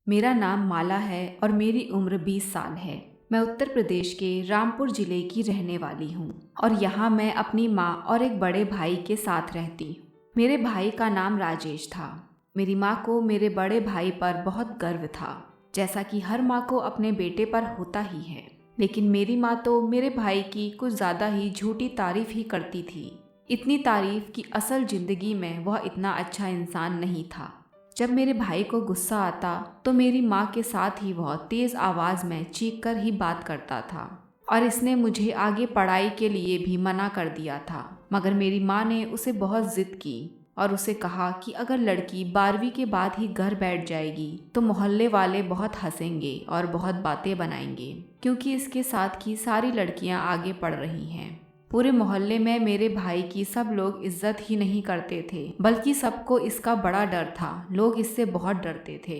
मेरा नाम माला है और मेरी उम्र 20 साल है। मैं उत्तर प्रदेश के रामपुर जिले की रहने वाली हूँ और यहाँ मैं अपनी माँ और एक बड़े भाई के साथ रहती हूँ। मेरे भाई का नाम राजेश था। मेरी माँ को मेरे बड़े भाई पर बहुत गर्व था, जैसा कि हर माँ को अपने बेटे पर होता ही है। लेकिन मेरी माँ तो मेरे भाई की कुछ ज़्यादा ही झूठी तारीफ ही करती थी। इतनी तारीफ कि असल ज़िंदगी में वह इतना अच्छा इंसान नहीं था। जब मेरे भाई को गुस्सा आता तो मेरी माँ के साथ ही वह तेज़ आवाज़ में चीख कर ही बात करता था और इसने मुझे आगे पढ़ाई के लिए भी मना कर दिया था। मगर मेरी माँ ने उसे बहुत ज़िद की और उसे कहा कि अगर लड़की 12वीं के बाद ही घर बैठ जाएगी तो मोहल्ले वाले बहुत हंसेंगे और बहुत बातें बनाएंगे, क्योंकि इसके साथ की सारी लड़कियां आगे पढ़ रही हैं। पूरे मोहल्ले में मेरे भाई की सब लोग इज्जत ही नहीं करते थे, बल्कि सबको इसका बड़ा डर था। लोग इससे बहुत डरते थे।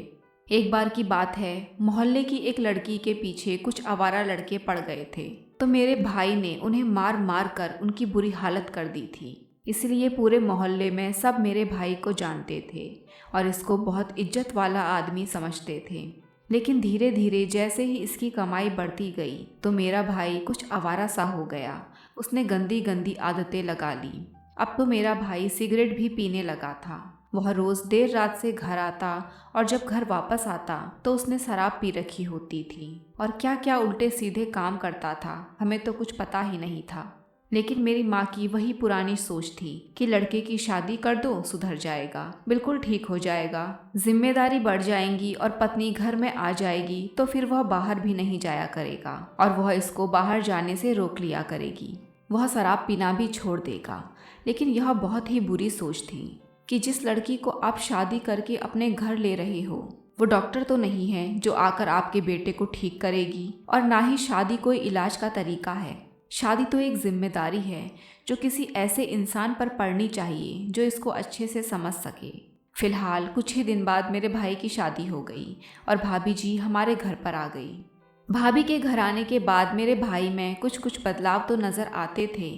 एक बार की बात है, मोहल्ले की एक लड़की के पीछे कुछ आवारा लड़के पड़ गए थे, तो मेरे भाई ने उन्हें मार मार कर उनकी बुरी हालत कर दी थी। इसलिए पूरे मोहल्ले में सब मेरे भाई को जानते थे और इसको बहुत इज्जत वाला आदमी समझते थे। लेकिन धीरे धीरे जैसे ही इसकी कमाई बढ़ती गई तो मेरा भाई कुछ आवारा सा हो गया। उसने गंदी गंदी आदतें लगा ली। अब तो मेरा भाई सिगरेट भी पीने लगा था। वह रोज़ देर रात से घर आता और जब घर वापस आता तो उसने शराब पी रखी होती थी और क्या क्या उल्टे सीधे काम करता था, हमें तो कुछ पता ही नहीं था। लेकिन मेरी माँ की वही पुरानी सोच थी कि लड़के की शादी कर दो, सुधर जाएगा, बिल्कुल ठीक हो जाएगा, जिम्मेदारी बढ़ जाएंगी और पत्नी घर में आ जाएगी तो फिर वह बाहर भी नहीं जाया करेगा और वह इसको बाहर जाने से रोक लिया करेगी। वह शराब पीना भी छोड़ देगा। लेकिन यह बहुत ही बुरी सोच थी कि जिस लड़की को आप शादी करके अपने घर ले रहे हो वो डॉक्टर तो नहीं है जो आकर आपके बेटे को ठीक करेगी, और ना ही शादी कोई इलाज का तरीका है। शादी तो एक जिम्मेदारी है जो किसी ऐसे इंसान पर पड़नी चाहिए जो इसको अच्छे से समझ सके। फिलहाल कुछ ही दिन बाद मेरे भाई की शादी हो गई और भाभी जी हमारे घर पर आ गई। भाभी के घर आने के बाद मेरे भाई में कुछ कुछ बदलाव तो नज़र आते थे,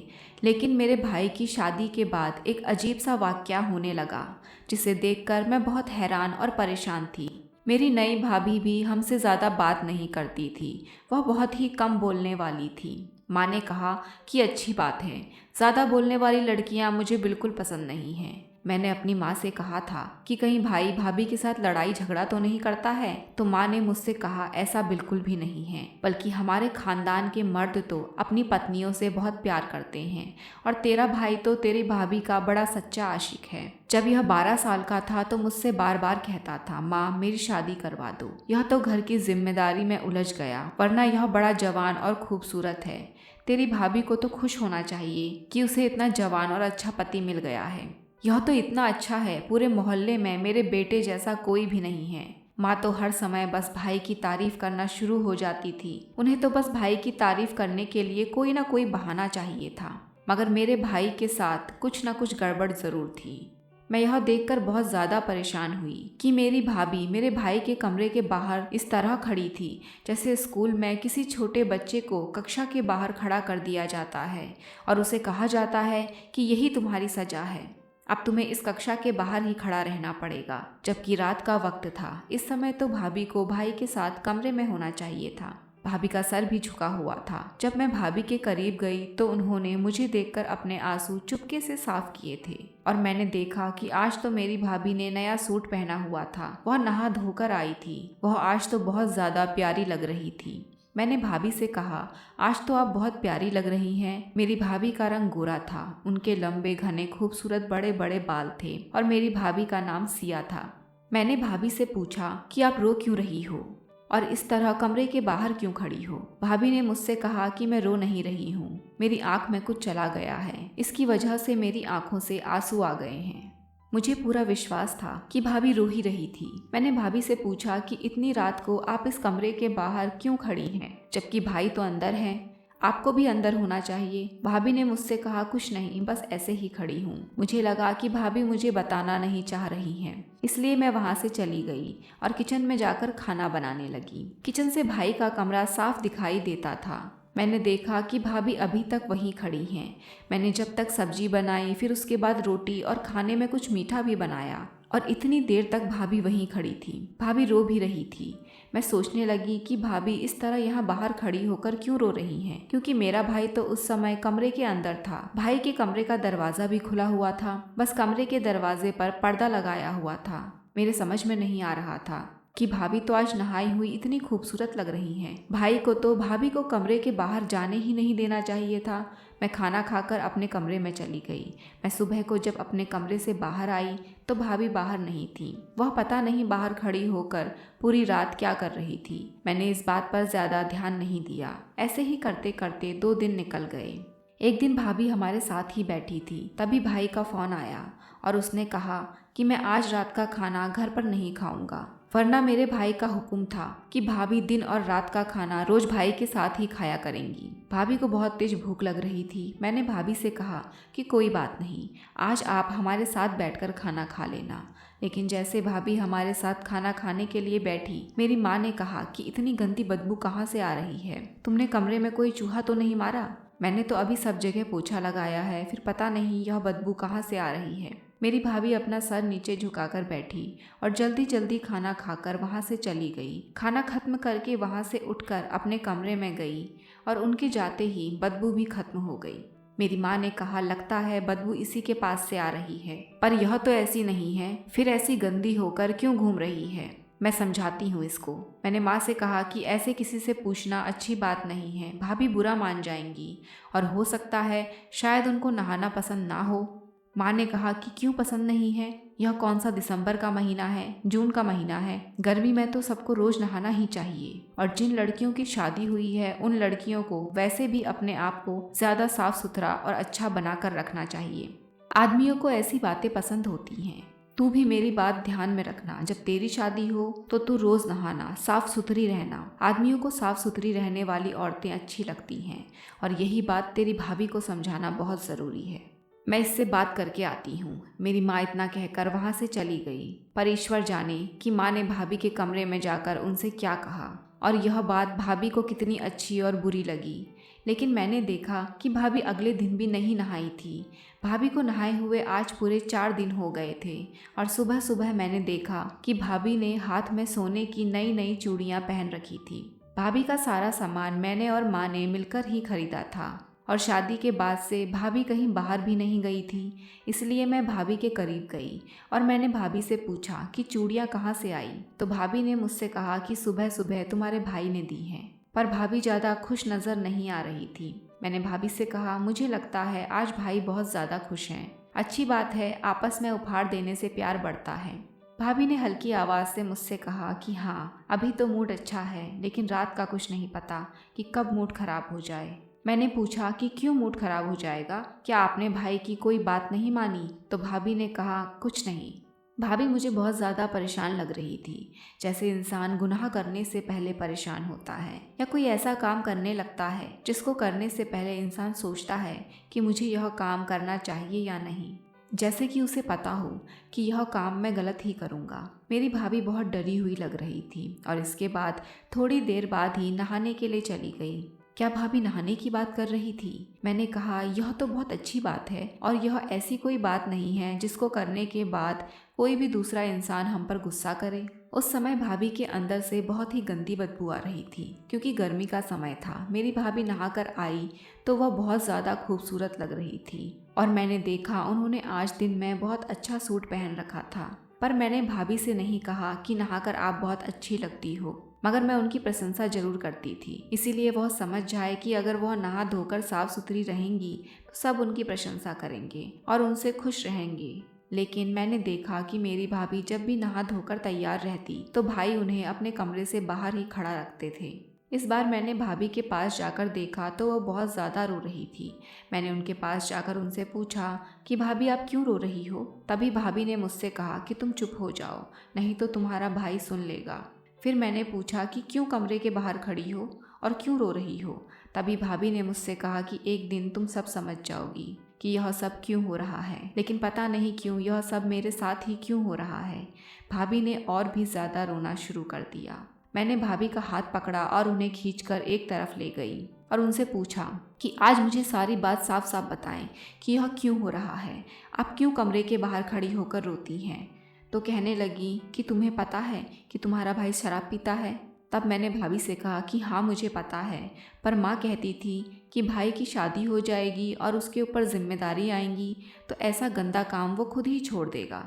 लेकिन मेरे भाई की शादी के बाद एक अजीब सा वाक़या होने लगा जिसे देखकर मैं बहुत हैरान और परेशान थी। मेरी नई भाभी भी हमसे ज़्यादा बात नहीं करती थी। वह बहुत ही कम बोलने वाली थी। माँ ने कहा कि अच्छी बात है, ज़्यादा बोलने वाली लड़कियाँ मुझे बिल्कुल पसंद नहीं हैं। मैंने अपनी माँ से कहा था कि कहीं भाई भाभी के साथ लड़ाई झगड़ा तो नहीं करता है, तो माँ ने मुझसे कहा ऐसा बिल्कुल भी नहीं है, बल्कि हमारे खानदान के मर्द तो अपनी पत्नियों से बहुत प्यार करते हैं और तेरा भाई तो तेरी भाभी का बड़ा सच्चा आशिक है। जब यह 12 साल का था तो मुझसे बार बार कहता था, माँ मेरी शादी करवा दो। यह तो घर की जिम्मेदारी में उलझ गया, वरना यह बड़ा जवान और खूबसूरत है। तेरी भाभी को तो खुश होना चाहिए कि उसे इतना जवान और अच्छा पति मिल गया है। यह तो इतना अच्छा है, पूरे मोहल्ले में मेरे बेटे जैसा कोई भी नहीं है। माँ तो हर समय बस भाई की तारीफ करना शुरू हो जाती थी। उन्हें तो बस भाई की तारीफ करने के लिए कोई ना कोई बहाना चाहिए था। मगर मेरे भाई के साथ कुछ ना कुछ गड़बड़ जरूर थी। मैं यह देखकर बहुत ज़्यादा परेशान हुई कि मेरी भाभी मेरे भाई के कमरे के बाहर इस तरह खड़ी थी जैसे स्कूल में किसी छोटे बच्चे को कक्षा के बाहर खड़ा कर दिया जाता है और उसे कहा जाता है कि यही तुम्हारी सजा है, अब तुम्हें इस कक्षा के बाहर ही खड़ा रहना पड़ेगा। जबकि रात का वक्त था। इस समय तो भाभी को भाई के साथ कमरे में होना चाहिए था। भाभी का सर भी झुका हुआ था। जब मैं भाभी के करीब गई तो उन्होंने मुझे देखकर अपने आंसू चुपके से साफ किए थे और मैंने देखा कि आज तो मेरी भाभी ने नया सूट पहना हुआ था। वह नहा धोकर आई थी। वह आज तो बहुत ज़्यादा प्यारी लग रही थी। मैंने भाभी से कहा, आज तो आप बहुत प्यारी लग रही हैं। मेरी भाभी का रंग गोरा था। उनके लंबे घने खूबसूरत बड़े बड़े बाल थे और मेरी भाभी का नाम सिया था। मैंने भाभी से पूछा कि आप रो क्यों रही हो और इस तरह कमरे के बाहर क्यों खड़ी हो। भाभी ने मुझसे कहा कि मैं रो नहीं रही हूँ, मेरी आंख में कुछ चला गया है, इसकी वजह से मेरी आंखों से आंसू आ गए हैं। मुझे पूरा विश्वास था कि भाभी रो ही रही थी। मैंने भाभी से पूछा कि इतनी रात को आप इस कमरे के बाहर क्यों खड़ी हैं, जबकि भाई तो अंदर हैं, आपको भी अंदर होना चाहिए। भाभी ने मुझसे कहा, कुछ नहीं, बस ऐसे ही खड़ी हूँ। मुझे लगा कि भाभी मुझे बताना नहीं चाह रही हैं, इसलिए मैं वहाँ से चली गई और किचन में जाकर खाना बनाने लगी। किचन से भाई का कमरा साफ दिखाई देता था। मैंने देखा कि भाभी अभी तक वहीं खड़ी हैं। मैंने जब तक सब्जी बनाई, फिर उसके बाद रोटी और खाने में कुछ मीठा भी बनाया। और इतनी देर तक भाभी वहीं खड़ी थी। भाभी रो भी रही थी। मैं सोचने लगी कि भाभी इस तरह यहाँ बाहर खड़ी होकर क्यों रो रही हैं, क्योंकि मेरा भाई तो उस समय कमरे के अंदर था। भाई के कमरे का दरवाजा भी खुला हुआ था, बस कमरे के दरवाजे पर पर्दा लगाया हुआ था। मेरे समझ में नहीं आ रहा था कि भाभी तो आज नहाई हुई इतनी खूबसूरत लग रही हैं। भाई को तो भाभी को कमरे के बाहर जाने ही नहीं देना चाहिए था। मैं खाना खाकर अपने कमरे में चली गई। मैं सुबह को जब अपने कमरे से बाहर आई तो भाभी बाहर नहीं थी। वह पता नहीं बाहर खड़ी होकर पूरी रात क्या कर रही थी। मैंने इस बात पर ज्यादा ध्यान नहीं दिया। ऐसे ही करते करते 2 दिन निकल गए। एक दिन भाभी हमारे साथ ही बैठी थी, तभी भाई का फोन आया और उसने कहा कि मैं आज रात का खाना घर पर नहीं खाऊंगा, वरना मेरे भाई का हुक्म था कि भाभी दिन और रात का खाना रोज भाई के साथ ही खाया करेंगी। भाभी को बहुत तेज भूख लग रही थी। मैंने भाभी से कहा कि कोई बात नहीं, आज आप हमारे साथ बैठकर खाना खा लेना। लेकिन जैसे भाभी हमारे साथ खाना खाने के लिए बैठी, मेरी माँ ने कहा कि इतनी गंदी बदबू कहाँ से आ रही है? तुमने कमरे में कोई चूहा तो नहीं मारा? मैंने तो अभी सब जगह पोछा लगाया है, फिर पता नहीं यह बदबू कहाँ से आ रही है। मेरी भाभी अपना सर नीचे झुकाकर बैठी और जल्दी जल्दी खाना खाकर वहाँ से चली गई। खाना खत्म करके वहाँ से उठकर अपने कमरे में गई और उनके जाते ही बदबू भी खत्म हो गई। मेरी माँ ने कहा, लगता है बदबू इसी के पास से आ रही है, पर यह तो ऐसी नहीं है, फिर ऐसी गंदी होकर क्यों घूम रही है? मैं समझाती हूँ इसको। मैंने माँ से कहा कि ऐसे किसी से पूछना अच्छी बात नहीं है, भाभी बुरा मान जाएंगी और हो सकता है शायद उनको नहाना पसंद ना हो। माँ ने कहा कि क्यों पसंद नहीं है? यह कौन सा दिसंबर का महीना है, जून का महीना है? गर्मी में तो सबको रोज नहाना ही चाहिए। और जिन लड़कियों की शादी हुई है उन लड़कियों को वैसे भी अपने आप को ज्यादा साफ सुथरा और अच्छा बनाकर रखना चाहिए। आदमियों को ऐसी बातें पसंद होती हैं। तू भी मेरी बात ध्यान में रखना, जब तेरी शादी हो तो तू रोज नहाना, साफ सुथरी रहना। आदमियों को साफ सुथरी रहने वाली औरतें अच्छी लगती हैं और यही बात तेरी भाभी को समझाना बहुत ज़रूरी है। मैं इससे बात करके आती हूँ। मेरी माँ इतना कहकर वहाँ से चली गई। पर ईश्वर जाने कि माँ ने भाभी के कमरे में जाकर उनसे क्या कहा और यह बात भाभी को कितनी अच्छी और बुरी लगी। लेकिन मैंने देखा कि भाभी अगले दिन भी नहीं नहाई थी। भाभी को नहाए हुए आज पूरे 4 दिन हो गए थे और सुबह सुबह मैंने देखा कि भाभी ने हाथ में सोने की नई नई चूड़ियाँ पहन रखी थी। भाभी का सारा सामान मैंने और माँ ने मिलकर ही खरीदा था और शादी के बाद से भाभी कहीं बाहर भी नहीं गई थी, इसलिए मैं भाभी के करीब गई और मैंने भाभी से पूछा कि चूड़ियाँ कहाँ से आई। तो भाभी ने मुझसे कहा कि सुबह सुबह तुम्हारे भाई ने दी हैं। पर भाभी ज़्यादा खुश नज़र नहीं आ रही थी। मैंने भाभी से कहा, मुझे लगता है आज भाई बहुत ज़्यादा खुश हैं। अच्छी बात है, आपस में उपहार देने से प्यार बढ़ता है। भाभी ने हल्की आवाज़ से मुझसे कहा कि हाँ, अभी तो मूड अच्छा है, लेकिन रात का कुछ नहीं पता कि कब मूड खराब हो जाए। मैंने पूछा कि क्यों मूड खराब हो जाएगा, क्या आपने भाई की कोई बात नहीं मानी? तो भाभी ने कहा, कुछ नहीं। भाभी मुझे बहुत ज़्यादा परेशान लग रही थी, जैसे इंसान गुनाह करने से पहले परेशान होता है या कोई ऐसा काम करने लगता है जिसको करने से पहले इंसान सोचता है कि मुझे यह काम करना चाहिए या नहीं, जैसे कि उसे पता हो कि यह काम मैं गलत ही करूँगा। मेरी भाभी बहुत डरी हुई लग रही थी और इसके बाद थोड़ी देर बाद ही नहाने के लिए चली गई। क्या भाभी नहाने की बात कर रही थी? मैंने कहा, यह तो बहुत अच्छी बात है और यह ऐसी कोई बात नहीं है जिसको करने के बाद कोई भी दूसरा इंसान हम पर गुस्सा करे। उस समय भाभी के अंदर से बहुत ही गंदी बदबू आ रही थी, क्योंकि गर्मी का समय था। मेरी भाभी नहाकर आई तो वह बहुत ज़्यादा खूबसूरत लग रही थी और मैंने देखा उन्होंने आज दिन में बहुत अच्छा सूट पहन रखा था। पर मैंने भाभी से नहीं कहा कि नहाकर आप बहुत अच्छी लगती हो, मगर मैं उनकी प्रशंसा जरूर करती थी, इसीलिए वह समझ जाए कि अगर वह नहा धोकर साफ सुथरी रहेंगी तो सब उनकी प्रशंसा करेंगे और उनसे खुश रहेंगे। लेकिन मैंने देखा कि मेरी भाभी जब भी नहा धोकर तैयार रहती तो भाई उन्हें अपने कमरे से बाहर ही खड़ा रखते थे। इस बार मैंने भाभी के पास जाकर देखा तो वह बहुत ज़्यादा रो रही थी। मैंने उनके पास जाकर उनसे पूछा कि भाभी आप क्यों रो रही हो? तभी भाभी ने मुझसे कहा कि तुम चुप हो जाओ, नहीं तो तुम्हारा भाई सुन लेगा। फिर मैंने पूछा कि क्यों कमरे के बाहर खड़ी हो और क्यों रो रही हो? तभी भाभी ने मुझसे कहा कि एक दिन तुम सब समझ जाओगी कि यह सब क्यों हो रहा है, लेकिन पता नहीं क्यों यह सब मेरे साथ ही क्यों हो रहा है। भाभी ने और भी ज़्यादा रोना शुरू कर दिया। मैंने भाभी का हाथ पकड़ा और उन्हें खींचकर एक तरफ ले गई और उनसे पूछा कि आज मुझे सारी बात साफ साफ बताएं कि यह क्यों हो रहा है, आप क्यों कमरे के बाहर खड़ी होकर रोती हैं। तो कहने लगी कि तुम्हें पता है कि तुम्हारा भाई शराब पीता है। तब मैंने भाभी से कहा कि हाँ मुझे पता है, पर माँ कहती थी कि भाई की शादी हो जाएगी और उसके ऊपर जिम्मेदारी आएंगी तो ऐसा गंदा काम वो खुद ही छोड़ देगा।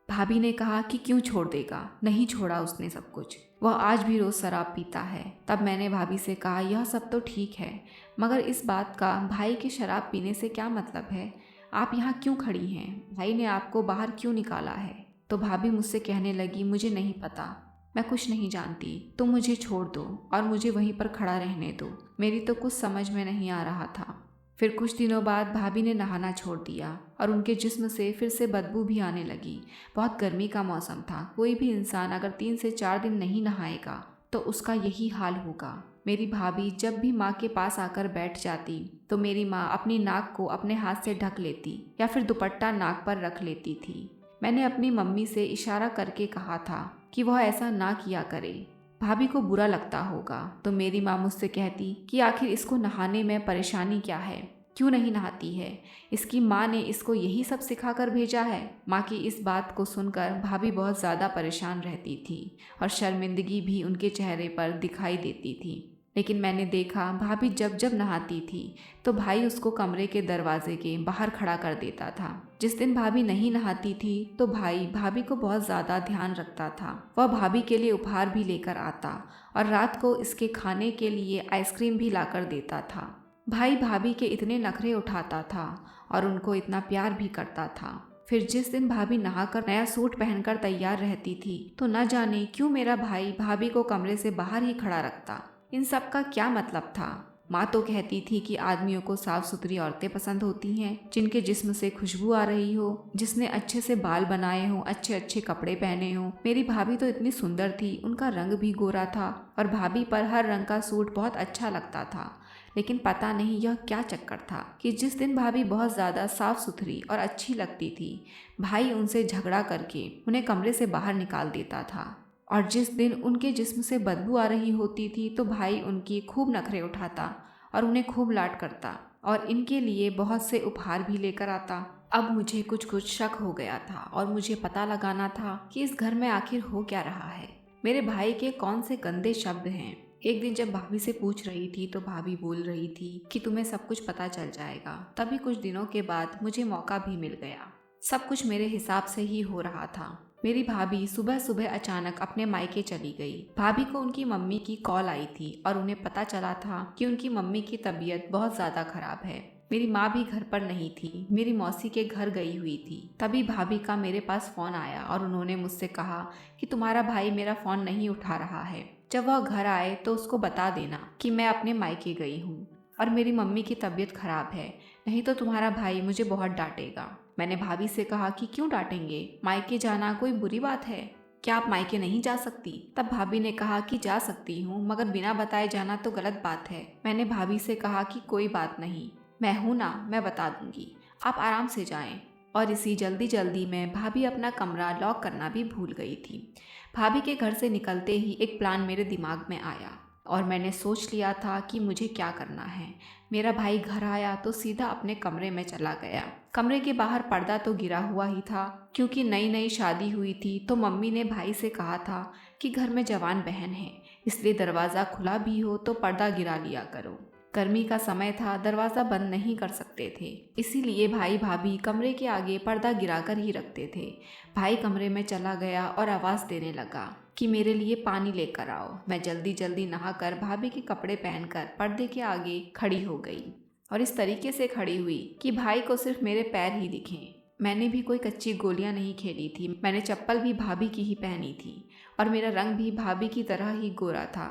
भाभी ने कहा कि क्यों छोड़ देगा, नहीं छोड़ा उसने सब कुछ, वह आज भी रोज़ शराब पीता है। तब मैंने भाभी से कहा यह सब तो ठीक है, मगर इस बात का भाई के शराब पीने से क्या मतलब है? आप यहाँ क्यों खड़ी हैं? भाई ने आपको बाहर क्यों निकाला है? तो भाभी मुझसे कहने लगी मुझे नहीं पता, मैं कुछ नहीं जानती, तुम मुझे छोड़ दो और मुझे वहीं पर खड़ा रहने दो। मेरी तो कुछ समझ में नहीं आ रहा था। फिर कुछ दिनों बाद भाभी ने नहाना छोड़ दिया और उनके जिस्म से फिर से बदबू भी आने लगी। बहुत गर्मी का मौसम था, कोई भी इंसान अगर 3 से 4 दिन नहीं नहाएगा तो उसका यही हाल होगा। मेरी भाभी जब भी माँ के पास आकर बैठ जाती तो मेरी माँ अपनी नाक को अपने हाथ से ढक लेती या फिर दुपट्टा नाक पर रख लेती थी। मैंने अपनी मम्मी से इशारा करके कहा था कि वह ऐसा ना किया करे, भाभी को बुरा लगता होगा। तो मेरी माँ मुझसे कहती कि आखिर इसको नहाने में परेशानी क्या है, क्यों नहीं नहाती है, इसकी माँ ने इसको यही सब सिखा कर भेजा है। माँ की इस बात को सुनकर भाभी बहुत ज़्यादा परेशान रहती थी और शर्मिंदगी भी उनके चेहरे पर दिखाई देती थी। लेकिन मैंने देखा भाभी जब जब नहाती थी तो भाई उसको कमरे के दरवाजे के बाहर खड़ा कर देता था। जिस दिन भाभी नहीं नहाती थी तो भाई भाभी को बहुत ज़्यादा ध्यान रखता था। वह भाभी के लिए उपहार भी लेकर आता और रात को इसके खाने के लिए आइसक्रीम भी लाकर देता था। भाई भाभी के इतने नखरे उठाता था और उनको इतना प्यार भी करता था। फिर जिस दिन भाभी नहाकर नया सूट पहनकर तैयार रहती थी तो न जाने क्यों मेरा भाई भाभी को कमरे से बाहर ही खड़ा रखता। इन सब का क्या मतलब था? माँ तो कहती थी कि आदमियों को साफ सुथरी औरतें पसंद होती हैं, जिनके जिस्म से खुशबू आ रही हो, जिसने अच्छे से बाल बनाए हों, अच्छे अच्छे कपड़े पहने हों। मेरी भाभी तो इतनी सुंदर थी, उनका रंग भी गोरा था और भाभी पर हर रंग का सूट बहुत अच्छा लगता था। लेकिन पता नहीं यह क्या चक्कर था कि जिस दिन भाभी बहुत ज़्यादा साफ सुथरी और अच्छी लगती थी, भाई उनसे झगड़ा करके उन्हें कमरे से बाहर निकाल देता था। और जिस दिन उनके जिस्म से बदबू आ रही होती थी तो भाई उनकी खूब नखरे उठाता और उन्हें खूब लाड करता और इनके लिए बहुत से उपहार भी लेकर आता। अब मुझे कुछ कुछ शक हो गया था और मुझे पता लगाना था कि इस घर में आखिर हो क्या रहा है, मेरे भाई के कौन से गंदे शब्द हैं। एक दिन जब भाभी से पूछ रही थी तो भाभी बोल रही थी कि तुम्हें सब कुछ पता चल जाएगा। तभी कुछ दिनों के बाद मुझे मौका भी मिल गया। सब कुछ मेरे हिसाब से ही हो रहा था। मेरी भाभी सुबह सुबह अचानक अपने मायके चली गई। भाभी को उनकी मम्मी की कॉल आई थी और उन्हें पता चला था कि उनकी मम्मी की तबीयत बहुत ज़्यादा खराब है। मेरी माँ भी घर पर नहीं थी, मेरी मौसी के घर गई हुई थी। तभी भाभी का मेरे पास फ़ोन आया और उन्होंने मुझसे कहा कि तुम्हारा भाई मेरा फ़ोन नहीं उठा रहा है, जब वह घर आए तो उसको बता देना कि मैं अपने मायके गई हूँ और मेरी मम्मी की तबीयत खराब है, नहीं तो तुम्हारा भाई मुझे बहुत डांटेगा। मैंने भाभी से कहा कि क्यों डांटेंगे, मायके जाना कोई बुरी बात है क्या, आप मायके नहीं जा सकती? तब भाभी ने कहा कि जा सकती हूँ, मगर बिना बताए जाना तो गलत बात है। मैंने भाभी से कहा कि कोई बात नहीं, मैं हूँ ना, मैं बता दूंगी, आप आराम से जाएं। और इसी जल्दी जल्दी में भाभी अपना कमरा लॉक करना भी भूल गई थी। भाभी के घर से निकलते ही एक प्लान मेरे दिमाग में आया और मैंने सोच लिया था कि मुझे क्या करना है। मेरा भाई घर आया तो सीधा अपने कमरे में चला गया। कमरे के बाहर पर्दा तो गिरा हुआ ही था, क्योंकि नई नई शादी हुई थी तो मम्मी ने भाई से कहा था कि घर में जवान बहन है, इसलिए दरवाज़ा खुला भी हो तो पर्दा गिरा लिया करो। गर्मी का समय था, दरवाज़ा बंद नहीं कर सकते थे, इसीलिए भाई भाभी कमरे के आगे पर्दा गिराकर ही रखते थे। भाई कमरे में चला गया और आवाज़ देने लगा कि मेरे लिए पानी लेकर आओ। मैं जल्दी जल्दी नहाकर भाभी के कपड़े पहनकर पर्दे के आगे खड़ी हो गई और इस तरीके से खड़ी हुई कि भाई को सिर्फ मेरे पैर ही दिखें। मैंने भी कोई कच्ची गोलियां नहीं खेली थी, मैंने चप्पल भी भाभी की ही पहनी थी और मेरा रंग भी भाभी की तरह ही गोरा था।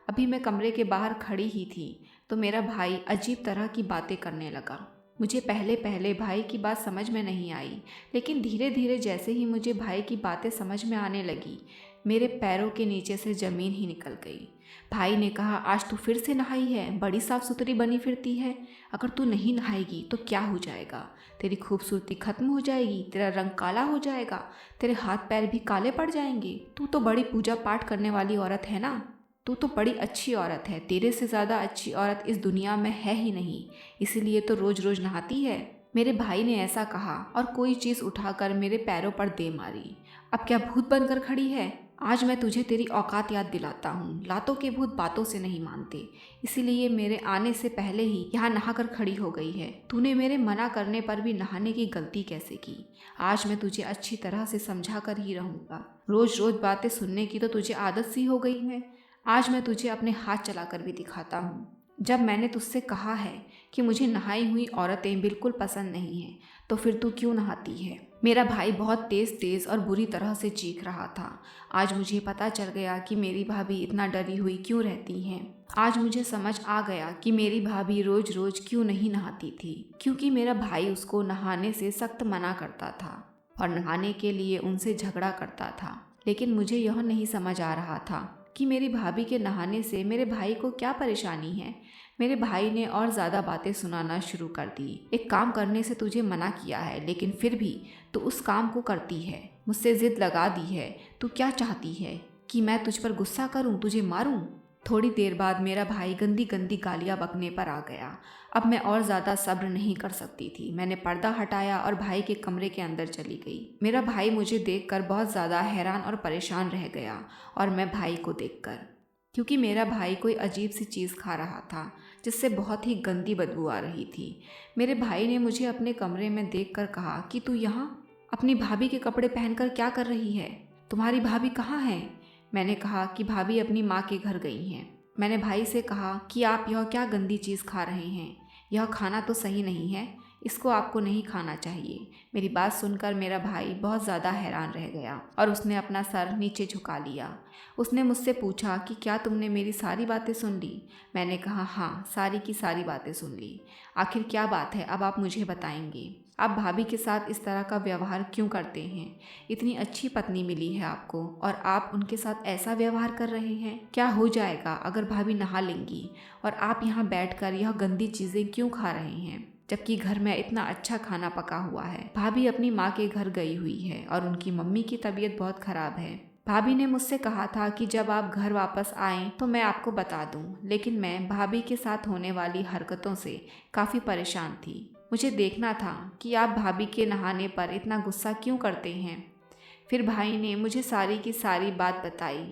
अभी मैं कमरे के बाहर खड़ी ही थी तो मेरा भाई अजीब तरह की बातें करने लगा। मुझे पहले पहले भाई की बात समझ में नहीं आई, लेकिन धीरे धीरे जैसे ही मुझे भाई की बातें समझ में आने लगी, मेरे पैरों के नीचे से ज़मीन ही निकल गई। भाई ने कहा, आज तू फिर से नहाई है, बड़ी साफ सुथरी बनी फिरती है, अगर तू नहीं नहाएगी तो क्या हो जाएगा, तेरी खूबसूरती खत्म हो जाएगी, तेरा रंग काला हो जाएगा, तेरे हाथ पैर भी काले पड़ जाएंगे। तू तो बड़ी पूजा पाठ करने वाली औरत है ना, तू तो बड़ी अच्छी औरत है, तेरे से ज़्यादा अच्छी औरत इस दुनिया में है ही नहीं, इसीलिए तो रोज़ रोज़ नहाती है। मेरे भाई ने ऐसा कहा और कोई चीज़ उठाकर मेरे पैरों पर दे मारी। अब क्या भूत बनकर खड़ी है? आज मैं तुझे तेरी औकात याद दिलाता हूँ। लातों के भूत बातों से नहीं मानते, इसीलिए मेरे आने से पहले ही यहाँ नहाकर खड़ी हो गई है। तूने मेरे मना करने पर भी नहाने की गलती कैसे की? आज मैं तुझे अच्छी तरह से समझा कर ही रहूँगा। रोज रोज बातें सुनने की तो तुझे आदत सी हो गई है। आज मैं तुझे अपने हाथ चलाकर भी दिखाता हूँ। जब मैंने तुझसे कहा है कि मुझे नहाई हुई औरतें बिल्कुल पसंद नहीं हैं, तो फिर तू क्यों नहाती है? मेरा भाई बहुत तेज तेज और बुरी तरह से चीख रहा था। आज मुझे पता चल गया कि मेरी भाभी इतना डरी हुई क्यों रहती हैं। आज मुझे समझ आ गया कि मेरी भाभी रोज रोज क्यों नहीं नहाती थी, क्योंकि मेरा भाई उसको नहाने से सख्त मना करता था और नहाने के लिए उनसे झगड़ा करता था। लेकिन मुझे यह नहीं समझ आ रहा था कि मेरी भाभी के नहाने से मेरे भाई को क्या परेशानी है। मेरे भाई ने और ज़्यादा बातें सुनाना शुरू कर दी। एक काम करने से तुझे मना किया है, लेकिन फिर भी तू उस काम को करती है। मुझसे जिद लगा दी है। तू क्या चाहती है कि मैं तुझ पर गुस्सा करूं, तुझे मारूं? थोड़ी देर बाद मेरा भाई गंदी गंदी गालियां बकने पर आ गया। अब मैं और ज़्यादा सब्र नहीं कर सकती थी। मैंने पर्दा हटाया और भाई के कमरे के अंदर चली गई। मेरा भाई मुझे देखकर बहुत ज़्यादा हैरान और परेशान रह गया और मैं भाई को देखकर, क्योंकि मेरा भाई कोई अजीब सी चीज़ खा रहा था जिससे बहुत ही गंदी बदबू आ रही थी। मेरे भाई ने मुझे अपने कमरे में देखकर कहा कि तू यहाँ अपनी भाभी के कपड़े पहनकर क्या कर रही है? तुम्हारी भाभी कहाँ है? मैंने कहा कि भाभी अपनी माँ के घर गई हैं। मैंने भाई से कहा कि आप यह क्या गंदी चीज़ खा रहे हैं? यह खाना तो सही नहीं है, इसको आपको नहीं खाना चाहिए। मेरी बात सुनकर मेरा भाई बहुत ज़्यादा हैरान रह गया और उसने अपना सर नीचे झुका लिया। उसने मुझसे पूछा कि क्या तुमने मेरी सारी बातें सुन ली? मैंने कहा हाँ, सारी की सारी बातें सुन ली। आखिर क्या बात है, अब आप मुझे बताएंगे। आप भाभी के साथ इस तरह का व्यवहार क्यों करते हैं? इतनी अच्छी पत्नी मिली है आपको और आप उनके साथ ऐसा व्यवहार कर रहे हैं। क्या हो जाएगा अगर भाभी नहा लेंगी और आप यहाँ बैठकर यह गंदी चीज़ें क्यों खा रहे हैं, जबकि घर में इतना अच्छा खाना पका हुआ है? भाभी अपनी माँ के घर गई हुई है और उनकी मम्मी की तबीयत बहुत खराब है। भाभी ने मुझसे कहा था कि जब आप घर वापस आएं तो मैं आपको बता दूं, लेकिन मैं भाभी के साथ होने वाली हरकतों से काफ़ी परेशान थी। मुझे देखना था कि आप भाभी के नहाने पर इतना गुस्सा क्यों करते हैं। फिर भाई ने मुझे सारी की सारी बात बताई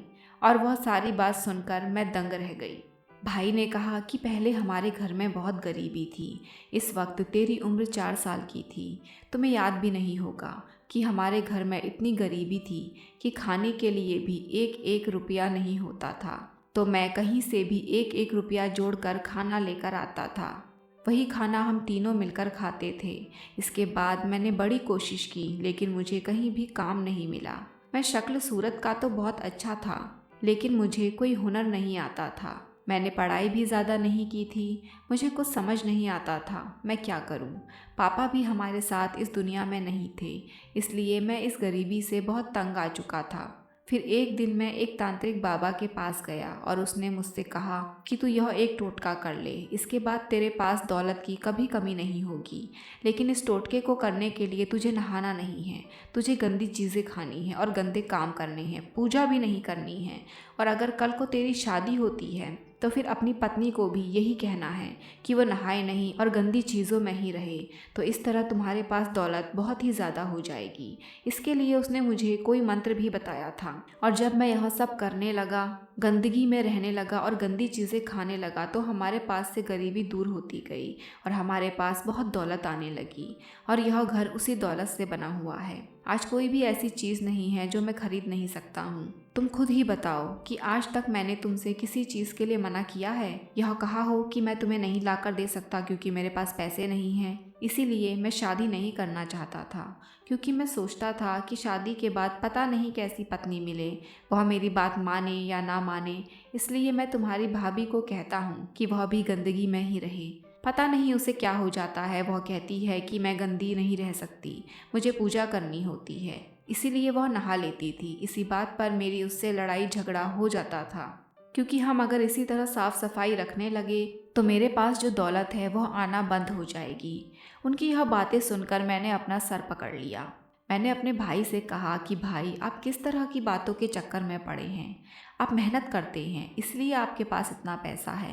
और वह सारी बात सुनकर मैं दंग रह गई। भाई ने कहा कि पहले हमारे घर में बहुत गरीबी थी। इस वक्त तेरी उम्र 4 साल की थी। तुम्हें याद भी नहीं होगा कि हमारे घर में इतनी गरीबी थी कि खाने के लिए भी एक एक रुपया नहीं होता था, तो मैं कहीं से भी एक एक रुपया जोड़कर खाना लेकर आता था। वही खाना हम तीनों मिलकर खाते थे। इसके बाद मैंने बड़ी कोशिश की, लेकिन मुझे कहीं भी काम नहीं मिला। मैं शक्ल सूरत का तो बहुत अच्छा था, लेकिन मुझे कोई हुनर नहीं आता था। मैंने पढ़ाई भी ज़्यादा नहीं की थी। मुझे कुछ समझ नहीं आता था मैं क्या करूं। पापा भी हमारे साथ इस दुनिया में नहीं थे, इसलिए मैं इस गरीबी से बहुत तंग आ चुका था। फिर एक दिन मैं एक तांत्रिक बाबा के पास गया और उसने मुझसे कहा कि तू यह एक टोटका कर ले, इसके बाद तेरे पास दौलत की कभी कमी नहीं होगी। लेकिन इस टोटके को करने के लिए तुझे नहाना नहीं है, तुझे गंदी चीज़ें खानी है और गंदे काम करने हैं, पूजा भी नहीं करनी है। और अगर कल को तेरी शादी होती है तो फिर अपनी पत्नी को भी यही कहना है कि वो नहाए नहीं और गंदी चीज़ों में ही रहे, तो इस तरह तुम्हारे पास दौलत बहुत ही ज़्यादा हो जाएगी। इसके लिए उसने मुझे कोई मंत्र भी बताया था। और जब मैं यह सब करने लगा, गंदगी में रहने लगा और गंदी चीज़ें खाने लगा, तो हमारे पास से गरीबी दूर होती गई और हमारे पास बहुत दौलत आने लगी। और यह घर उसी दौलत से बना हुआ है। आज कोई भी ऐसी चीज़ नहीं है जो मैं खरीद नहीं सकता हूँ। तुम खुद ही बताओ कि आज तक मैंने तुमसे किसी चीज़ के लिए मना किया है? यह कहा हो कि मैं तुम्हें नहीं लाकर दे सकता क्योंकि मेरे पास पैसे नहीं हैं। इसीलिए मैं शादी नहीं करना चाहता था, क्योंकि मैं सोचता था कि शादी के बाद पता नहीं कैसी पत्नी मिले, वह मेरी बात माने या ना माने। इसलिए मैं तुम्हारी भाभी को कहता हूँ कि वह भी गंदगी में ही रहे। पता नहीं उसे क्या हो जाता है। वह कहती है कि मैं गंदी नहीं रह सकती, मुझे पूजा करनी होती है, इसीलिए वह नहा लेती थी। इसी बात पर मेरी उससे लड़ाई झगड़ा हो जाता था, क्योंकि हम अगर इसी तरह साफ सफाई रखने लगे तो मेरे पास जो दौलत है वह आना बंद हो जाएगी। उनकी यह बातें सुनकर मैंने अपना सर पकड़ लिया। मैंने अपने भाई से कहा कि भाई, आप किस तरह की बातों के चक्कर में पड़े हैं। आप मेहनत करते हैं, इसलिए आपके पास इतना पैसा है।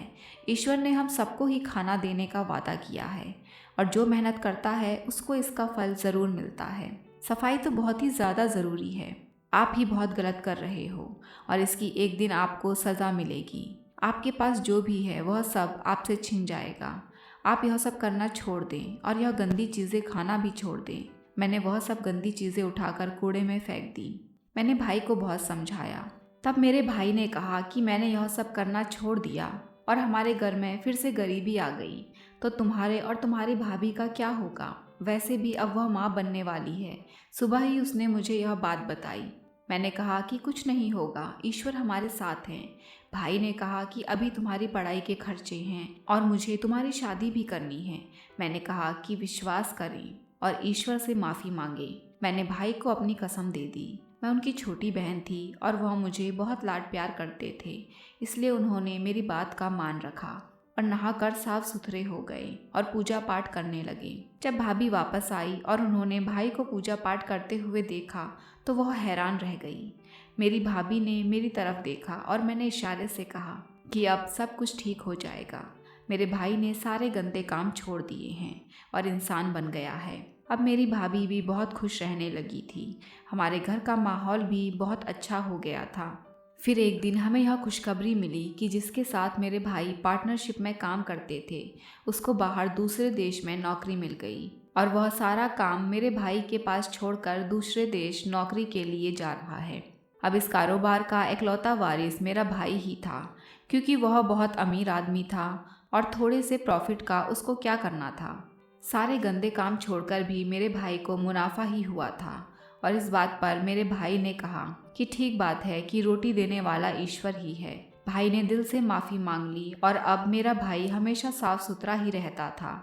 ईश्वर ने हम सबको ही खाना देने का वादा किया है, और जो मेहनत करता है उसको इसका फल ज़रूर मिलता है। सफाई तो बहुत ही ज़्यादा ज़रूरी है। आप ही बहुत गलत कर रहे हो, और इसकी एक दिन आपको सज़ा मिलेगी। आपके पास जो भी है वह सब आपसे छिन जाएगा। आप यह सब करना छोड़ दें और यह गंदी चीज़ें खाना भी छोड़ दें। मैंने वह सब गंदी चीज़ें उठाकर कूड़े में फेंक दी। मैंने भाई को बहुत समझाया। तब मेरे भाई ने कहा कि मैंने यह सब करना छोड़ दिया और हमारे घर में फिर से गरीबी आ गई, तो तुम्हारे और तुम्हारी भाभी का क्या होगा। वैसे भी अब वह माँ बनने वाली है। सुबह ही उसने मुझे यह बात बताई। मैंने कहा कि कुछ नहीं होगा, ईश्वर हमारे साथ हैं। भाई ने कहा कि अभी तुम्हारी पढ़ाई के खर्चे हैं और मुझे तुम्हारी शादी भी करनी है। मैंने कहा कि विश्वास करें और ईश्वर से माफ़ी मांगे। मैंने भाई को अपनी कसम दे दी। मैं उनकी छोटी बहन थी और वह मुझे बहुत लाड प्यार करते थे, इसलिए उन्होंने मेरी बात का मान रखा और नहाकर साफ सुथरे हो गए और पूजा पाठ करने लगे। जब भाभी वापस आई और उन्होंने भाई को पूजा पाठ करते हुए देखा तो वह हैरान रह गई। मेरी भाभी ने मेरी तरफ देखा और मैंने इशारे से कहा कि अब सब कुछ ठीक हो जाएगा। मेरे भाई ने सारे गंदे काम छोड़ दिए हैं और इंसान बन गया है। अब मेरी भाभी भी बहुत खुश रहने लगी थी। हमारे घर का माहौल भी बहुत अच्छा हो गया था। फिर एक दिन हमें यह खुशखबरी मिली कि जिसके साथ मेरे भाई पार्टनरशिप में काम करते थे, उसको बाहर दूसरे देश में नौकरी मिल गई और वह सारा काम मेरे भाई के पास छोड़कर दूसरे देश नौकरी के लिए जा रहा है। अब इस कारोबार का इकलौता वारिस मेरा भाई ही था, क्योंकि वह बहुत अमीर आदमी था और थोड़े से प्रॉफिट का उसको क्या करना था। सारे गंदे काम छोड़कर भी मेरे भाई को मुनाफा ही हुआ था, और इस बात पर मेरे भाई ने कहा कि ठीक बात है कि रोटी देने वाला ईश्वर ही है। भाई ने दिल से माफ़ी मांग ली और अब मेरा भाई हमेशा साफ सुथरा ही रहता था।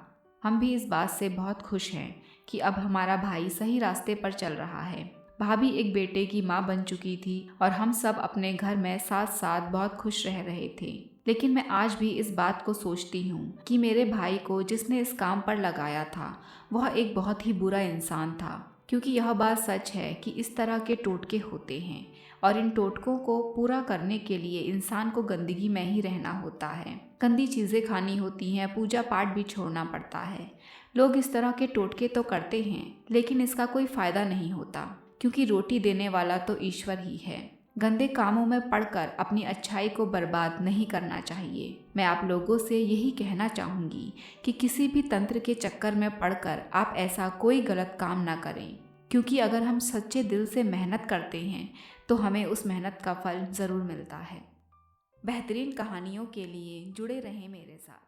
हम भी इस बात से बहुत खुश हैं कि अब हमारा भाई सही रास्ते पर चल रहा है। भाभी एक बेटे की माँ बन चुकी थी और हम सब अपने घर में साथ साथ बहुत खुश रह रहे थे। लेकिन मैं आज भी इस बात को सोचती हूँ कि मेरे भाई को जिसने इस काम पर लगाया था वह एक बहुत ही बुरा इंसान था, क्योंकि यह बात सच है कि इस तरह के टोटके होते हैं और इन टोटकों को पूरा करने के लिए इंसान को गंदगी में ही रहना होता है, गंदी चीज़ें खानी होती हैं, पूजा पाठ भी छोड़ना पड़ता है। लोग इस तरह के टोटके तो करते हैं, लेकिन इसका कोई फ़ायदा नहीं होता, क्योंकि रोटी देने वाला तो ईश्वर ही है। गंदे कामों में पड़कर अपनी अच्छाई को बर्बाद नहीं करना चाहिए। मैं आप लोगों से यही कहना चाहूँगी कि किसी भी तंत्र के चक्कर में पड़कर आप ऐसा कोई गलत काम ना करें, क्योंकि अगर हम सच्चे दिल से मेहनत करते हैं तो हमें उस मेहनत का फल ज़रूर मिलता है। बेहतरीन कहानियों के लिए जुड़े रहें मेरे साथ।